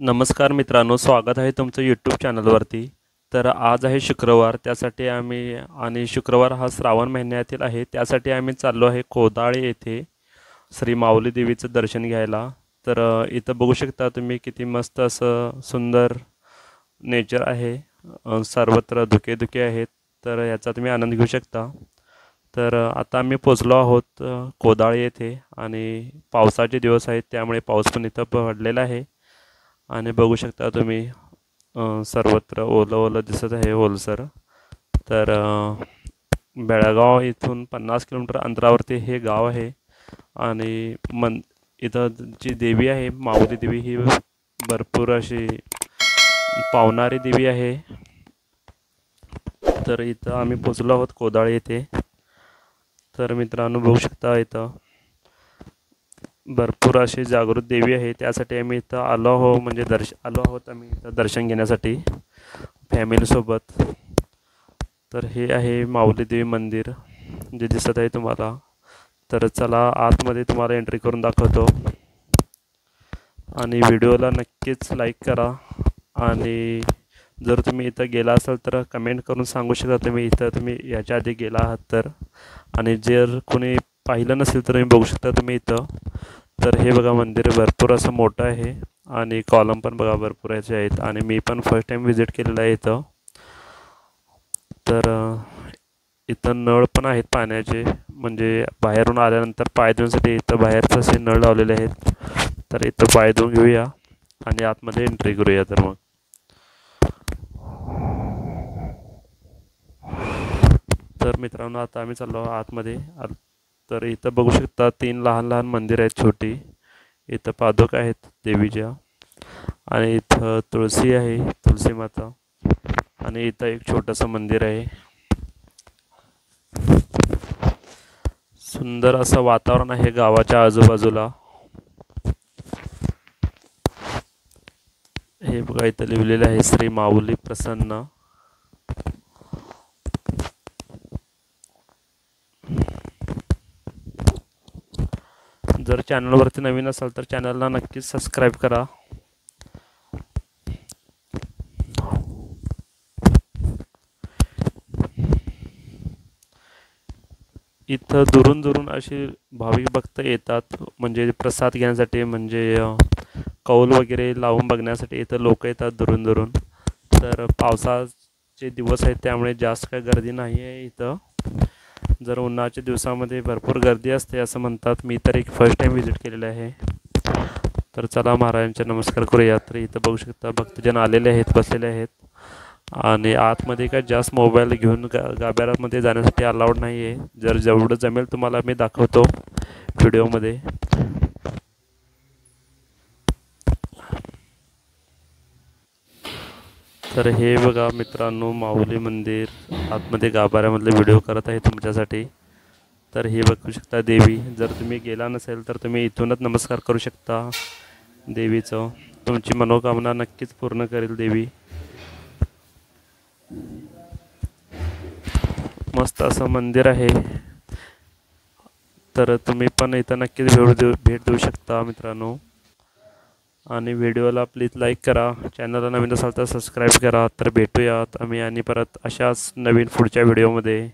नमस्कार मित्रांनो, स्वागत आहे तुमचं यूट्यूब चॅनलवरती. तर आज आहे शुक्रवार, त्यासाठी आम्ही आणि शुक्रवार हा श्रावण महिन्यातील आहे, त्यासाठी आम्ही चाललो आहे कोदाळे येथे श्री माऊली देवीचं दर्शन घ्यायला. तर इथं बघू शकता तुम्ही किती मस्त असं सुंदर नेचर आहे. सर्वत्र धुके आहेत, तर याचा तुम्ही आनंद घेऊ शकता. तर आता आम्ही पोचलो आहोत कोदाळे येथे आणि पावसाचे दिवस आहेत, त्यामुळे पाऊस पण इथं पडलेला आहे. आणि बघू शकता तुम्ही सर्वत्र ओलं ओलं दिसत आहे ओलसर. तर बेळगाव इथून 50 किलोमीटर अंतरावरती हे गाव आहे. आणि इथं जी देवी आहे माऊली देवी ही भरपूर अशी पावणारी देवी आहे. तर इथं आम्ही पोचलो आहोत कोदाळे येथे. तर मित्रांनो बघू शकता इथं भरपूर अशी जागृत देवी आहे, त्यासाठी आम्ही इथं आलो म्हणजे आलो आहोत आम्ही इथं दर्शन घेण्यासाठी फॅमिलीसोबत. तर हे आहे माऊली देवी मंदिर जे दिसत आहे तुम्हाला. तर चला आतमध्ये तुम्हाला एंट्री करून दाखवतो आणि व्हिडिओला नक्कीच लाईक करा. आणि जर तुम्ही इथं गेला असाल तर कमेंट करून सांगू शकता तुम्ही याच्या आधी गेला आहात तर. आणि जर कोणी पाहिलं नसेल तर तुम्ही बघू शकता तुम्ही इथं. तर हे बघा मंदिर भरपूर असं मोठं आहे आणि कॉलम पण बघा भरपूर याचे आहेत. आणि मी पण फर्स्ट टाईम व्हिजिट केलेलं आहे इथं. तर इथं नळ पण आहेत पाण्याचे, म्हणजे बाहेरून आल्यानंतर पाय धुण्यासाठी इथं बाहेरच असे नळ लावलेले आहेत. तर इथं पाय धुवून घेऊया आणि आतमध्ये एंट्री करूया. तर मग तर मित्रांनो आता आम्ही चाललो आतमध्ये. तर इथं बघू शकता 3 लहान लहान मंदिर आहेत छोटी. इथं पादुक आहेत देवीच्या आणि इथं तुळशी आहे, तुळशी माता. आणि इथं एक छोटंसं मंदिर आहे. सुंदर असं वातावरण आहे गावाच्या आजूबाजूला. हे बघा इथं लिहिलेलं आहे श्री माऊली प्रसन्न. जर चॅनलवरती नवीन असाल तर चॅनलला नक्कीच सबस्क्राईब करा. इथं दुरून दुरून असे भाविक भक्त येतात, म्हणजे प्रसाद घेण्यासाठी, म्हणजे कौल वगैरे लावून बघण्यासाठी इथं लोक येतात दुरून दुरून. तर पावसाचे दिवस आहेत त्यामुळे जास्त काय गर्दी नाही आहे इथं. जर उन्हाळ्याच्या दिवसामध्ये भरपूर गर्दी असते असं म्हणतात. मी तर एक फर्स्ट टाईम व्हिजिट केलेलं आहे. तर चला महाराजांचा नमस्कार करूया. तर इथं बघू शकता भक्तजन आलेले आहेत, बसलेले आहेत. आणि आतमध्ये काय जास्त मोबाईल घेऊन गाभाऱ्यामध्ये जाण्यासाठी अलाउड नाही आहे. जर जेवढं जमेल तुम्हाला मी दाखवतो व्हिडिओमध्ये. तर हे बघा मित्रांनो माऊली मंदिर आतमध्ये गाभाऱ्यामधले व्हिडिओ करत आहे तुमच्यासाठी. तर हे बघू शकता देवी. जर तुम्ही गेला नसेल तर तुम्ही इथूनच नमस्कार करू शकता देवीचं. तुमची मनोकामना नक्कीच पूर्ण करेल देवी. मस्त असं मंदिर आहे. तर तुम्ही पण इथं नक्कीच भेट देऊ शकता मित्रांनो. आणि व्हिडिओला प्लीज लाईक करा. चॅनलला नवीन असाल तर सबस्क्राईब करा. तर भेटूयात आम्ही आणि परत अशाच नवीन पुढच्या व्हिडिओमध्ये.